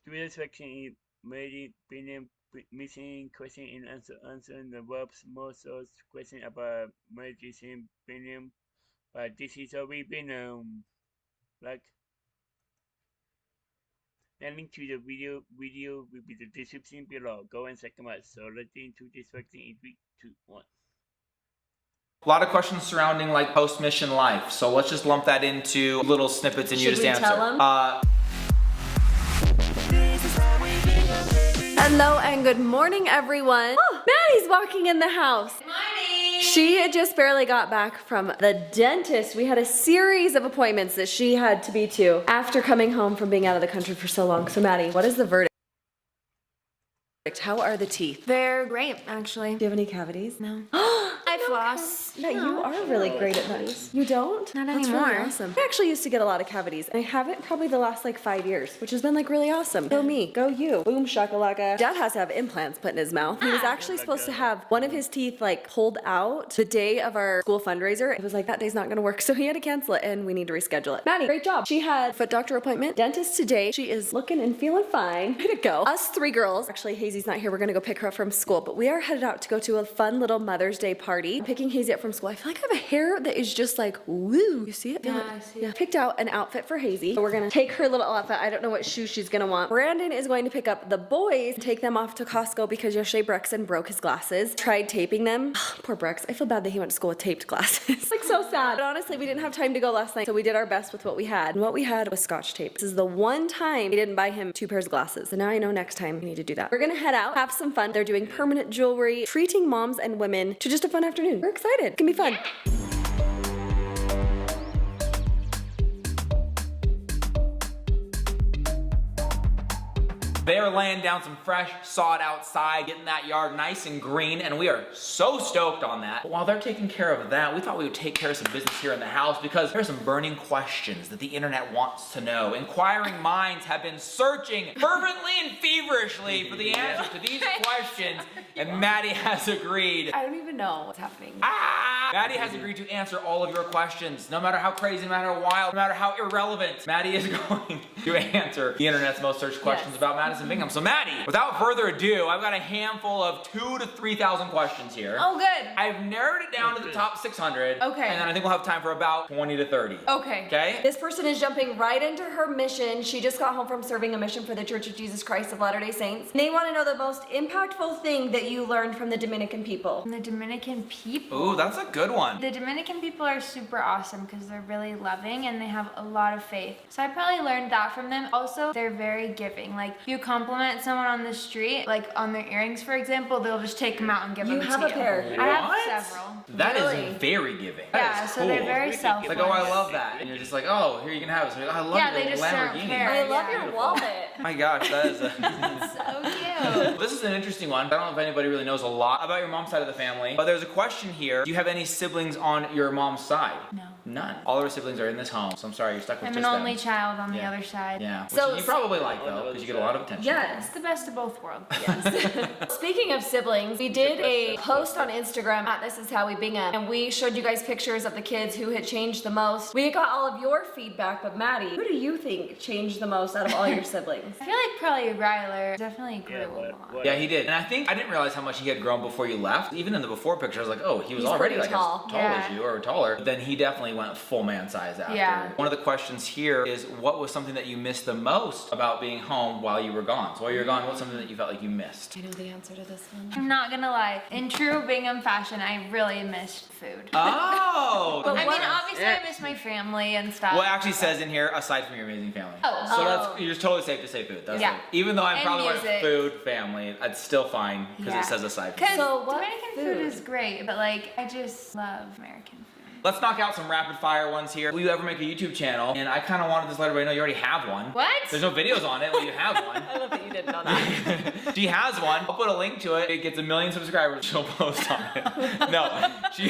Twitter section is BINGHAM missing question in answering the world's most searched question about MADISON BINGHAM. But this is already been like the link to the video will be the description below. Go and check them out. So let's get into this question in 3, 2, 1. A lot of questions surrounding like post-mission life. So let's just lump that into little snippets and you just answer. Tell them? Hello and good morning, everyone. Oh, Maddie's walking in the house. Good morning. She had just barely got back from the dentist. We had a series of appointments that she had to be to after coming home from being out of the country for so long. So Maddie, what is the verdict? How are the teeth? They're great, actually. Do you have any cavities? No. I floss. Yeah, you are really great at that. You don't? Not That's anymore. Really awesome. I actually used to get a lot of cavities, and I haven't probably the last like 5 years, which has been like really awesome. Go me, go you. Boom shakalaka. Dad has to have implants put in his mouth. He was actually supposed to have one of his teeth like pulled out the day of our school fundraiser. It was like that day's not gonna work, so he had to cancel it, and we need to reschedule it. Maddie, great job. She had foot doctor appointment, dentist today. She is looking and feeling fine. Way to go. Us 3 girls. Actually, Hazy's not here. We're gonna go pick her up from school, but we are headed out to go to a fun little Mother's Day party. I'm picking Hazy up from school. I feel like I have a hair that is just like, woo. You see it? Yeah, I see it. Picked out an outfit for Hazy. We're gonna take her little outfit. I don't know what shoes she's gonna want. Brandon is going to pick up the boys and take them off to Costco because yesterday Brexon broke his glasses. Tried taping them. Poor Brex. I feel bad that he went to school with taped glasses. Like so sad. But honestly, we didn't have time to go last night, so we did our best with what we had. And what we had was Scotch tape. This is the one time we didn't buy him 2 pairs of glasses. So now I know next time we need to do that. We're gonna head out, have some fun. They're doing permanent jewelry, treating moms and women to just a fun afternoon. We're excited. It's gonna be fun. They are laying down some fresh sod outside, getting that yard nice and green, and we are so stoked on that. But while they're taking care of that, we thought we would take care of some business here in the house because there are some burning questions that the internet wants to know. Inquiring minds have been searching fervently and feverishly for the answer to these questions, and Maddie has agreed. I don't even know what's happening. Maddie has agreed to answer all of your questions, no matter how crazy, no matter how wild, no matter how irrelevant. Maddie is going to answer the internet's most searched questions about Madison Bingham. So Maddie, without further ado, I've got a handful of 2,000 to 3,000 questions here. Oh, good. I've narrowed it down to the top 600. Okay. And then I think we'll have time for about 20 to 30. Okay. Okay? This person is jumping right into her mission. She just got home from serving a mission for the Church of Jesus Christ of Latter-day Saints. They want to know the most impactful thing that you learned from the Dominican people. The Dominican people. Ooh, that's a good one. The Dominican people are super awesome because they're really loving and they have a lot of faith. So I probably learned that from them. Also, they're very giving. Like, you compliment someone on the street, like on their earrings, for example, they'll just take them out and give them to you. You have a pair. I have several. That Really? is very giving. Yeah, That is so cool. they're very selfless. Like, oh, I love that. And you're just like, oh, here you can have it. So you're like, I love Yeah, your they just don't Lamborghini. care. I love Yeah. your wallet. My gosh, that is a... So cute. This is an interesting one. I don't know if anybody really knows a lot about your mom's side of the family, but there's a question here. Do you have any siblings on your mom's side? No. None. All of our siblings are in this home, so I'm sorry, you're stuck with I'm just an them. only child on the Yeah. other side. Yeah, which So- you probably like though, because you get a lot of attention. Yes. It's the best of both worlds. Speaking of siblings, we did a post on Instagram at This Is How We Bingham, and we showed you guys pictures of the kids who had changed the most. We got all of your feedback, but Maddie, who do you think changed the most out of all your siblings? I feel like probably Ryler definitely grew a lot. Yeah, he did. And I think I didn't realize how much he had grown before you left. Even in the before picture, I was like, oh, he was He's already pretty like tall. as tall Yeah. as you or taller. But then he definitely went full man size after. Yeah. One of the questions here is, what was something that you missed the most about being home while you were gone? So while you were gone, what's something that you felt like you missed? I know the answer to this one. I'm not gonna lie. In true Bingham fashion, I really missed food. Oh! But I what- mean, obviously I miss my family and stuff. Well, it actually says in here, aside from your amazing family. Oh. So Oh. that's, you're totally safe to say food. That's Yeah. it. Even though I And probably went music. food, family, it's still fine because Yeah. it says aside from. Because So what Dominican food? food is great, but like, I just love American food. Let's knock out some rapid fire ones here. Will you ever make a YouTube channel? And I kind of wanted to let everybody know you already have one. What? There's no videos on it, but you have one. I love that you didn't know that. She has one. I'll put a link to it. It gets 1 million subscribers. She'll post on it. No, she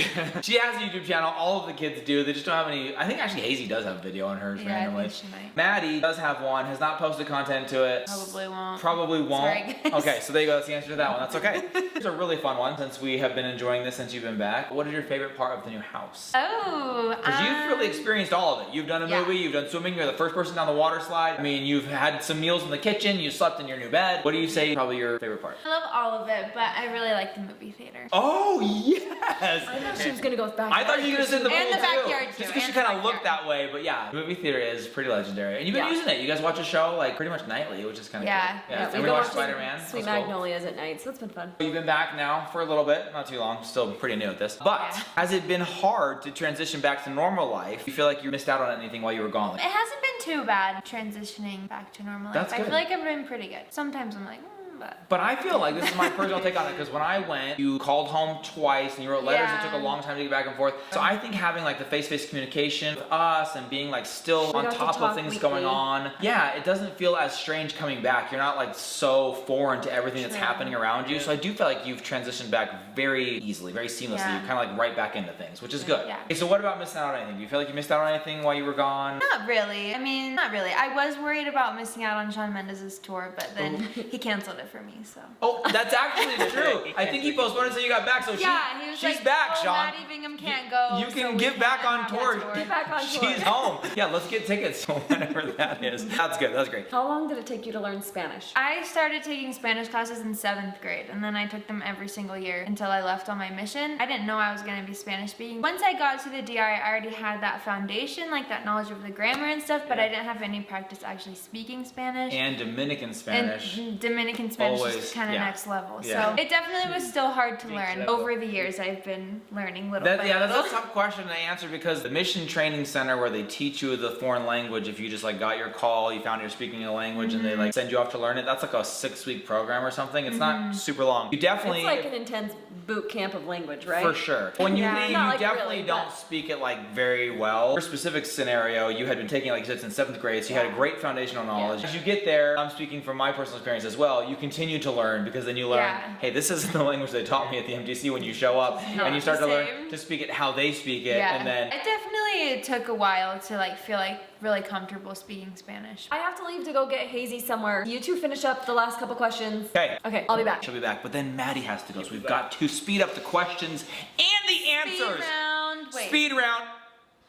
has a YouTube channel. All of the kids do. They just don't have any. I think actually Hazy does have a video on hers Yeah, I randomly. think she might. Maddie does have one. Has not posted content to it. Probably won't. Probably won't. Sorry, guys. Okay, so there you go. That's the answer to that one. That's okay. Here's a really fun one since we have been enjoying this since you've been back. What is your favorite part of the new house? Oh. Because you've really experienced all of it. You've done a movie, you've done swimming, you're the first person down the water slide. I mean, you've had some meals in the kitchen, you slept in your new bed. What do you say is probably your favorite part? I love all of it, but I really like the movie theater. Oh, yes! I thought she was gonna go with backyard. I thought you were gonna say the pool And the backyard, too. too. Just because she And the kind of looked backyard. that way, but yeah, the movie theater is pretty legendary. And you've been using it. You guys watch a show like pretty much nightly, which is kind of Yeah. cool. Yeah, And we've we been watched watching Spider-Man. Sweet That was cool. Magnolias at night, so it's been fun. You've been back now for a little bit, not too long, still pretty new at this. But has it been hard to transition back to normal life? You feel like you missed out on anything while you were gone? It hasn't been too bad transitioning back to normal life. That's I good. feel like I've been pretty good. Sometimes I'm like, but. But I feel like this is my personal take on it, because when I went, you called home twice and you wrote letters that took a long time to get back and forth. So I think having like the face-to-face communication with us and being like still We on got to top of talk things weekly. going on, yeah, it doesn't feel as strange coming back. You're not like so foreign to everything that's happening around you. So I do feel like you've transitioned back very easily, very seamlessly. Yeah. You're kind of like right back into things, which is good. Yeah. Okay, so what about missing out on anything? Do you feel like you missed out on anything while you were gone? Not really. I mean, not really. I was worried about missing out on Shawn Mendes' tour, but then he canceled it for me, so. Oh, that's actually true. I think he postponed it until you got back, so Yeah, he was she's like, back, oh, Sean. Maddie Bingham can't go. You so can we get back can't on have that tour. Get back on tour. She's home. Yeah, let's get tickets whenever that is. That's good. That's great. How long did it take you to learn Spanish? I started taking Spanish classes in 7th grade, and then I took them every single year until I left on my mission. I didn't know I was going to be Spanish speaking. Once I got to the DI, I already had that foundation, like that knowledge of the grammar and stuff, but I didn't have any practice actually speaking Spanish. And Dominican Spanish. And Dominican Spanish Always, is kind of yeah. next level. Yeah. So it definitely was still hard to learn. level. Over the years, I've been learning little by Yeah, little. that's a tough question to answer, because the mission training center where they teach you the foreign language, if you just like got your call, you found you're speaking a language and they like send you off to learn it, that's like a 6-week program or something. It's not super long. You definitely It's like an intense boot camp of language, right? For sure. When you Yeah. leave, Not you like definitely really, don't but- speak it like very well. Your specific scenario, you had been taking like you said since 7th grade, so you had a great foundational knowledge. As you get there, I'm speaking from my personal experience as well, you continue to learn, because then you learn, Yeah. hey, this isn't the language they taught me at the MTC when you show up, and you start to the learn same. to speak it how they speak it, Yeah. and then It definitely took a while to like feel like really comfortable speaking Spanish. I have to leave to go get Hazy somewhere. You two finish up the last couple questions. okay. Okay, I'll be back. She'll be back, but then Maddie has to go, so we've got to speed up the questions and the answers. Speed round. Wait. Speed round.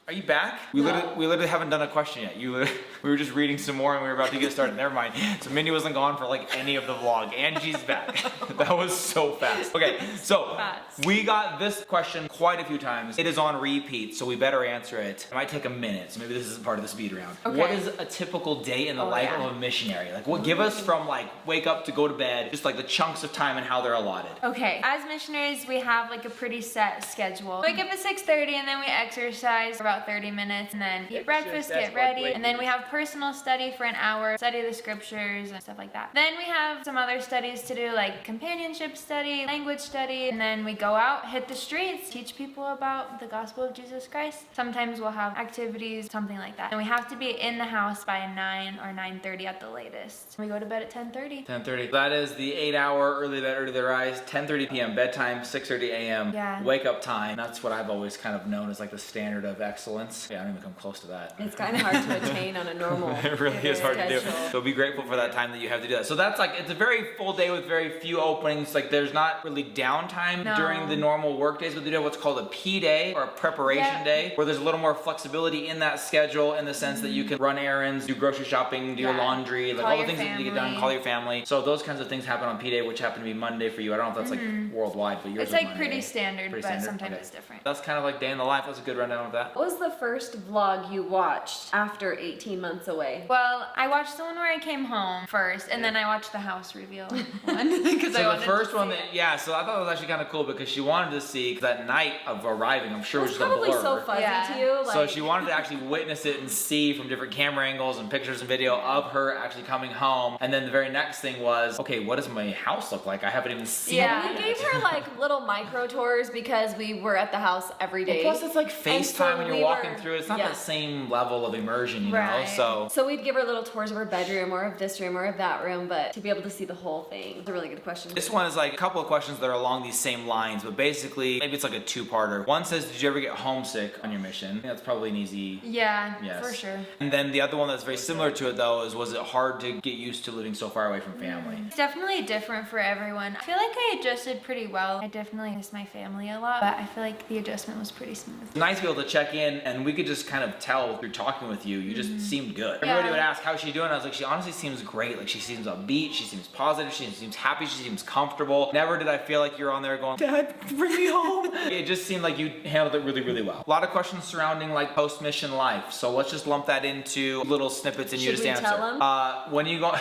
Are you back? We literally haven't done a question yet. We were just reading some more and we were about to get started. Never mind. So Mindy wasn't gone for like any of the vlog, and she's back. That was so fast. Okay, so Fast. we got this question quite a few times. It is on repeat, so we better answer it. It might take a minute, so maybe this isn't part of the speed round. Okay. What is a typical day in the life yeah. of a missionary? Like, what give us from like wake up to go to bed, just like the chunks of time and how they're allotted. Okay, as missionaries, we have like a pretty set schedule. Wake up at 6:30 and then we exercise for about 30 minutes and then eat breakfast, that's get what ready, wait- and then we have personal study for an hour, study the scriptures and stuff like that. Then we have some other studies to do, like companionship study, language study, and then we go out, hit the streets, teach people about the gospel of Jesus Christ. Sometimes we'll have activities, something like that. And we have to be in the house by 9 or 9:30 at the latest. We go to bed at 10:30. 10:30. That is the 8-hour early bed, early to rise. 10:30 p.m. bedtime, 6:30 a.m. Yeah. wake up time. That's what I've always kind of known as like the standard of excellence. Yeah, I don't even come close to that. It's kind of hard to attain on a normal. It really is hard to do. schedule. So be grateful for that time that you have to do that. So that's like, it's a very full day with very few openings. Like there's not really downtime No. during the normal work days, but they do have what's called a P day or a preparation Yeah. day, where there's a little more flexibility in that schedule in the sense that you can run errands, do grocery shopping, do your Yeah. laundry, like Call all the your things that need to get done, family. call your family. So those kinds of things happen on P day, which happen to be Monday for you. I don't know if that's like worldwide, but yours It's is like Monday. pretty standard, Pretty but standard? sometimes Okay. it's different. That's kind of like day in the life. That's a good rundown of that. What was the first vlog you watched after 18 months away? Well, I watched the one where I came home first, and then I watched the house reveal one because I So wanted the first to one, see that, it. yeah, so I thought it was actually kind of cool because she wanted to see, 'cause that night of arriving, I'm sure It was was just a probably blur. so fuzzy Yeah. to you. Like, So she wanted to actually witness it and see from different camera angles and pictures and video of her actually coming home. And then the very next thing was, okay, what does my house look like? I haven't even seen Yeah. it. we gave her like little micro tours because we were at the house every day. Plus, it's like And so FaceTime when you're we walking were- through it. It's not yeah. the same level of immersion, you know? Right. So we'd give her little tours of her bedroom or of this room or of that room, but to be able to see the whole thing. It's a really good question. This one is like a couple of questions that are along these same lines, but basically, maybe it's like a two-parter. One says, did you ever get homesick on your mission? I think that's probably an easy Yeah, yes. for sure. And then the other one that's very similar to it though is, was it hard to get used to living so far away from family? It's definitely different for everyone. I feel like I adjusted pretty pretty well. I definitely miss my family a lot, but I feel like the adjustment was pretty smooth. It's nice to be able to check in, and we could just kind of tell through talking with you. You just seemed good. Everybody would ask, how's she doing? I was like, she honestly seems great. Like, she seems upbeat, she seems positive, she seems happy, she seems comfortable. Never did I feel like you're on there going, Dad, bring me home. It just seemed like you handled it really, really well. A lot of questions surrounding like post-mission life. So let's just lump that into little snippets and you just answer. Tell them? When you go...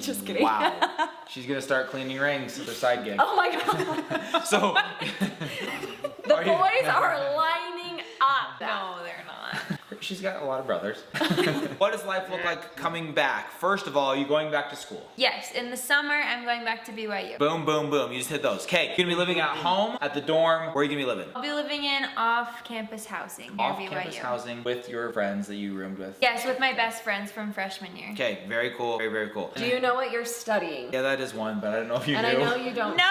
Just kidding. Wow. She's gonna start cleaning rings with her side gig. Oh my God. So... The boys are lining up. No, they're not. She's got a lot of brothers. What does life look like coming back? First of all, are you going back to school? Yes, in the summer, I'm going back to BYU. Boom, boom, boom. You just hit those. Okay, you're gonna be living at home, at the dorm. Where are you gonna be living? I'll be living in off-campus housing near BYU. Off-campus housing with your friends that you roomed with? Yes, with my best friends from freshman year. Okay, very cool. Very, very cool. Do you know what you're studying? Yeah, that is one, but I don't know if you And knew. I know you don't. No!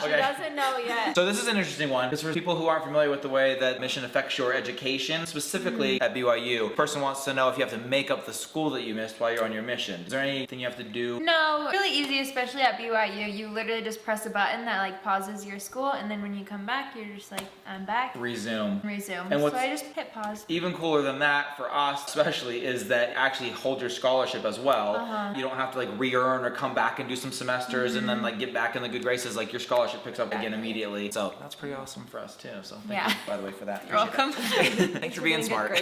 She Okay. doesn't know yet. So this is an interesting one, because for people who aren't familiar with the way that mission affects your education, specifically at BYU, person wants to know if you have to make up the school that you missed while you're on your mission. Is there anything you have to do? No, really easy, especially at BYU. You literally just press a button that like pauses your school, and then when you come back, you're just like, I'm back. Resume. Resume. And So what's I just hit pause. even cooler than that for us especially is that actually hold your scholarship as well. You don't have to like re-earn or come back and do some semesters and then like get back in the good graces. Like your scholarship picks up again immediately. So that's pretty awesome for us too. So thank you, by the way, for that. You're welcome. Thanks for being smart.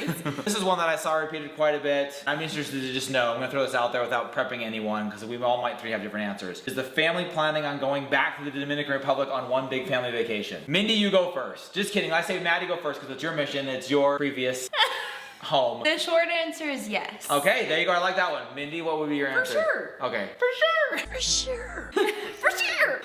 This is one that I saw repeated quite a bit. I'm interested to just know. I'm gonna throw this out there without prepping anyone because we all might have different answers. Is the family planning on going back to the Dominican Republic on one big family vacation? Mindy, you go first. Just kidding. I say Maddie go first because it's your mission. It's your previous home. The short answer is yes. Okay, there you go. I like that one. Mindy, what would be your answer? sure. Okay. For sure. For sure. For sure.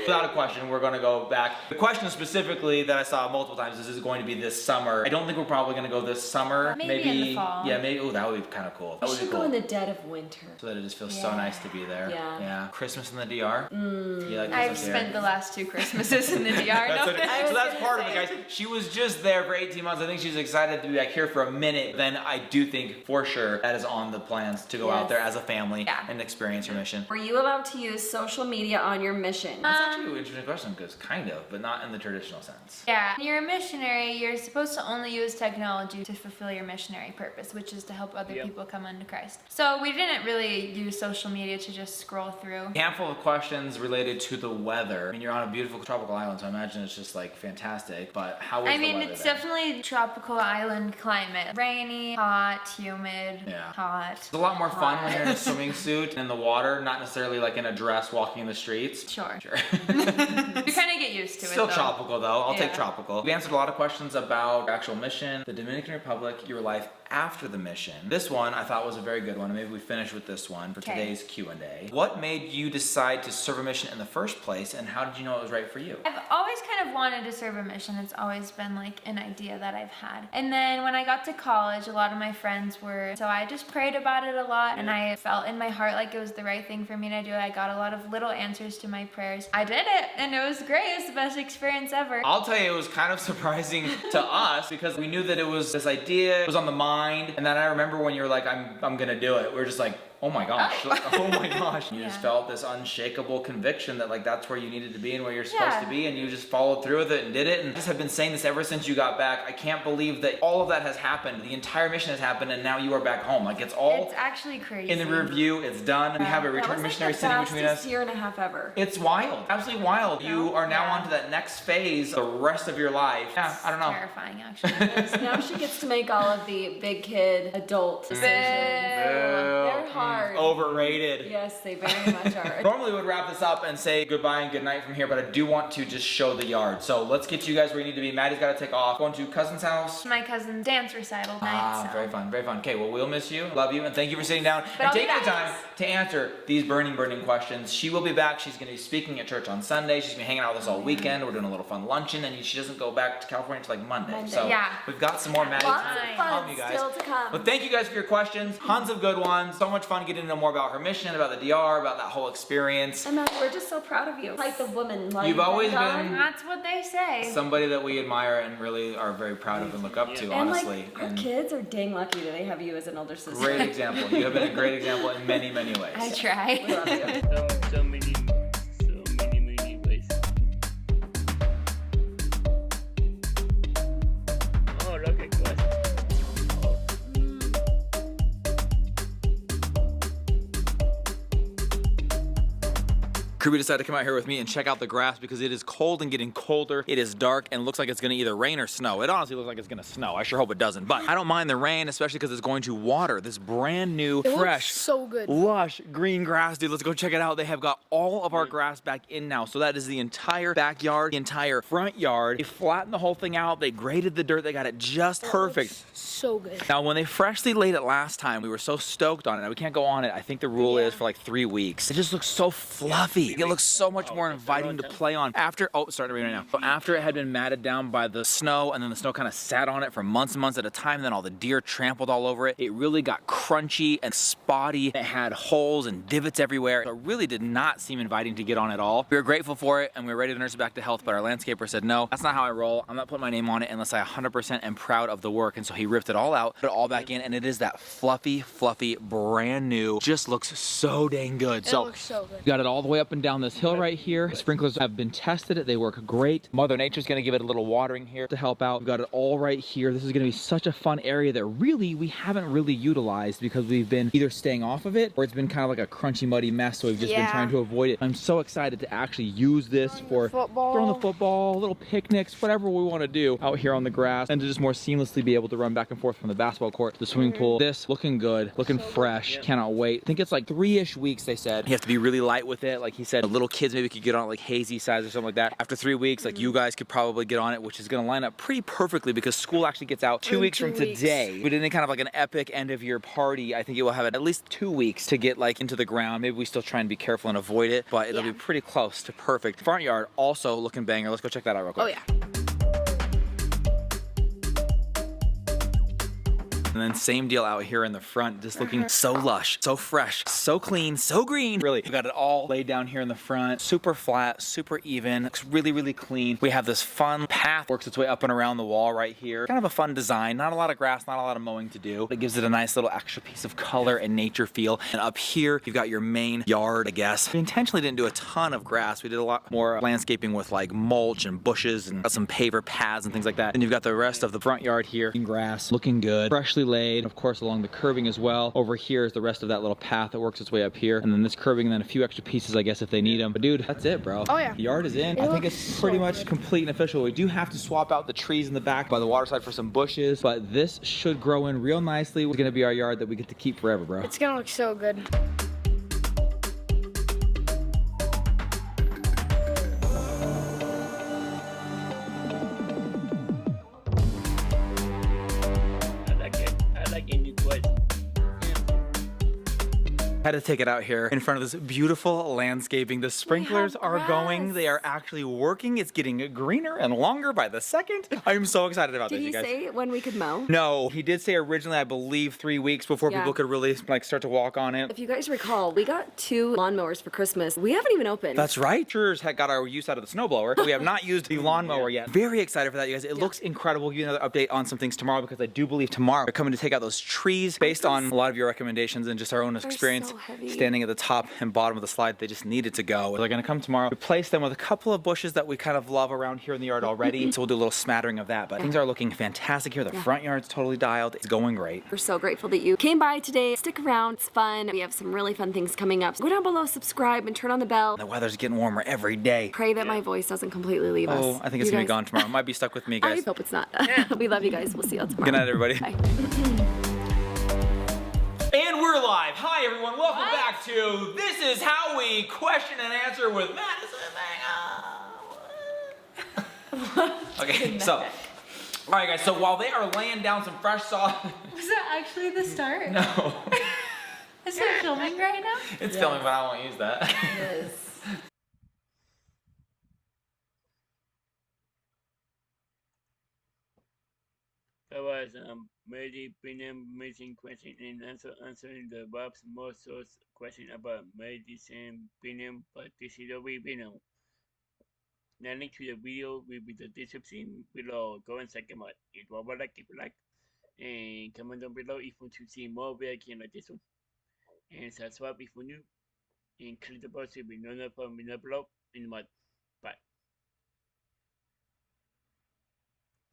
Without a question, we're gonna go back. The question specifically that I saw multiple times is going to be this summer. I don't think we're probably gonna go this summer. Maybe in the fall. Yeah, maybe. Oh, that would be kind of cool. That We would be should cool. go in the dead of winter. So that it just feels so nice to be there. Yeah. Yeah. Christmas in the DR. You like I've Christmas spent there? the last 2 Christmases in the DR. That's No, okay. I was So that's gonna part of it, say. guys. She was just there for 18 months. I think she's excited to be back here for a minute. Then I do think for sure that is on the plans to go out Yes. there as a family Yeah. and experience your mission. Were you allowed to use social media on your mission? That's actually an interesting question because kind of, but not in the traditional sense. Yeah, when you're a missionary, you're supposed to only use technology to fulfill your missionary purpose, which is to help other people come unto Christ. So we didn't really use social media to just scroll through. A handful of questions related to the weather. I mean, you're on a beautiful tropical island, so I imagine it's just like fantastic. But how is I the mean, weather it's there? definitely tropical island climate. Rainy, hot, humid, Yeah. hot. It's a lot more fun when you're in a swimming suit and in the water, not necessarily like in a dress walking in the streets. Sure. Sure. You kind of get used to Still it though. tropical though. I'll take Yeah. tropical. We answered a lot of questions about your actual mission, the Dominican Republic, your life after the mission. This one I thought was a very good one. Maybe we finish with this one for today's Q&A. What made you decide to serve a mission in the first place, and how did you know it was right for you? I've always kind of wanted to serve a mission. It's always been like an idea that I've had. And then when I got to college, a lot of my friends were, so I just prayed about it a lot and I felt in my heart like it was the right thing for me to do. I got a lot of little answers to my prayers. I did it and it was great. It was the best experience ever. I'll tell you, it was kind of surprising to us because we knew that it was this idea, it was on the mind, and then I remember when you were like, I'm gonna do it, we were just like, oh my gosh, oh my gosh. You just felt this unshakable conviction that like that's where you needed to be and where you're supposed to be, and you just followed through with it and did it. And I just have been saying this ever since you got back. I can't believe that all of that has happened. The entire mission has happened and now you are back home. Like it's all It's actually crazy. in the review, it's done. We have a That return was missionary like the sitting between us. fastest year and a half ever. It's wild, absolutely wild. You are now on to that next phase the rest of your life. Yeah, I don't know. Terrifying actually. So now she gets to make all of the big kid adult decisions. They're hard. Overrated. Yes, they very much are. Normally we would wrap this up and say goodbye and good night from here, but I do want to just show the yard. So let's get you guys where you need to be. Maddie's got to take off. Going to cousin's house. My cousin's dance recital night. So. Very fun, very fun. Okay, well, we'll miss you, love you, and thank you for sitting down and I'll be taking the back. time to answer these burning questions. She will be back. She's going to be speaking at church on Sunday. She's going to be hanging out with us all weekend. We're doing a little fun luncheon, and she doesn't go back to California until like Monday. So Yeah. we've got some more Maddie Lots time of to fun come, you guys. still to come. But thank you guys for your questions. Tons of good ones. So much fun getting to know more about her mission, about the DR, about that whole experience. And we're just so proud of you. Like the woman. Like You've always done. been That's what they say. somebody that we admire and really are very proud of and look up to, And honestly. like, our kids are dang lucky that they have you as an older sister. Great example. You have been a great example in many, many ways. I try. We love you. So many ways. Kirby decided to come out here with me and check out the grass because it is cold and getting colder. It is dark and looks like it's gonna either rain or snow. It honestly looks like it's gonna snow. I sure hope it doesn't, but I don't mind the rain, especially because it's going to water this brand new, fresh, so good, lush green grass, dude. Let's go check it out. They have got all of our grass back in now. So that is the entire backyard, the entire front yard. They flattened the whole thing out. They graded the dirt. They got it just perfect. So good. Now, when they freshly laid it last time, we were so stoked on it. Now, we can't go on it. I think the rule is for like 3 weeks. It just looks so fluffy. It looks so much more inviting to play on. After, oh, it's starting to rain right now. So after it had been matted down by the snow, and then the snow kind of sat on it for months and months at a time, and then all the deer trampled all over it, it really got crunchy and spotty. It had holes and divots everywhere. So it really did not seem inviting to get on at all. We were grateful for it, and we were ready to nurse it back to health, but our landscaper said, no, that's not how I roll. I'm not putting my name on it unless I 100% am proud of the work. And so he ripped it all out, put it all back in, and it is that fluffy, brand new, just looks so dang good. It looks so good. Got it all the way up and down this hill right here. The sprinklers have been tested. They work great. Mother Nature's gonna give it a little watering here to help out. We've got it all right here. This is gonna be such a fun area that really we haven't really utilized because we've been either staying off of it or it's been kind of like a crunchy, muddy mess. So we've just been trying to avoid it. I'm so excited to actually use this for throwing the football, little picnics, whatever we want to do out here on the grass, and to just more seamlessly be able to run back and forth from the basketball court to the swimming pool. This looking good, looking fresh. Cannot wait. I think it's like 3-ish weeks, they said. You have to be really light with it. Like he said, little kids maybe could get on it like hazy size or something like that. After 3 weeks, like you guys could probably get on it, which is going to line up pretty perfectly because school actually gets out 2 weeks from today. We did any kind of like an epic end of year party. I think it will have at least 2 weeks to get like into the ground. Maybe we still try and be careful and avoid it, but it'll be pretty close to perfect. Front yard also looking banger. Let's go check that out real quick. Oh yeah. And then same deal out here in the front, just looking so lush, so fresh, so clean, so green. Really, we got it all laid down here in the front, super flat, super even. Looks really, really clean. We have this fun path, works its way up and around the wall right here. Kind of a fun design, not a lot of grass, not a lot of mowing to do. It gives it a nice little extra piece of color and nature feel. And up here, you've got your main yard, I guess. We intentionally didn't do a ton of grass. We did a lot more landscaping with like mulch and bushes and some paver paths and things like that. And you've got the rest of the front yard here. Grass, looking good, freshly laid, of course along the curbing as well. Over here is the rest of that little path that works its way up here, and then this curbing and then a few extra pieces I guess if they need them. But dude, that's it, bro. Oh yeah. The yard is in. I think it's pretty much complete and official. We do have to swap out the trees in the back by the water side for some bushes, but this should grow in real nicely. It's gonna be our yard that we get to keep forever, bro. It's gonna look so good. Had to take it out here in front of this beautiful landscaping. The sprinklers are going. They are actually working. It's getting greener and longer by the second. I'm so excited about this, you guys. Did he say when we could mow? No, he did say originally, I believe, 3 weeks before people could really like start to walk on it. If you guys recall, we got 2 lawnmowers for Christmas. We haven't even opened. That's right. Sure had got our use out of the snowblower. We have not used the lawnmower yet. Very excited for that, you guys. It looks incredible. I'll give you another update on some things tomorrow because I do believe tomorrow we're coming to take out those trees based on a lot of your recommendations and just our own experience. Heavy. Standing at the top and bottom of the slide, they just needed to go. They're gonna come tomorrow, replace them with a couple of bushes that we kind of love around here in the yard already. So we'll do a little smattering of that, but things are looking fantastic here. The front yard's totally dialed. It's going great. We're so grateful that you came by today. Stick around, it's fun. We have some really fun things coming up. Go down below, subscribe, and turn on the bell. The weather's getting warmer every day. Pray that my voice doesn't completely leave us. Oh, I think it's gonna be gone tomorrow. It might be stuck with me, guys. I hope it's not. We love you guys. We'll see you all tomorrow. Good night, everybody. Bye. And we're live. Hi, everyone. Welcome back to This Is How We Question and Answer with Madison. Okay, so, all right, guys. So while they are laying down some fresh sod. Was that actually the start? No. Is it filming right now? It's filming, but I won't use that. Yes. That was Mary BINGHAM missing question and answering the Bob's most source question about MADISON BINGHAM, but this is the BINGHAM. The link to the video will be the description below. Go and check them out. It was like, keep a like, and comment down below if you want to see more videos like this one. And subscribe if you're new, and click the bell to be notified when I upload in my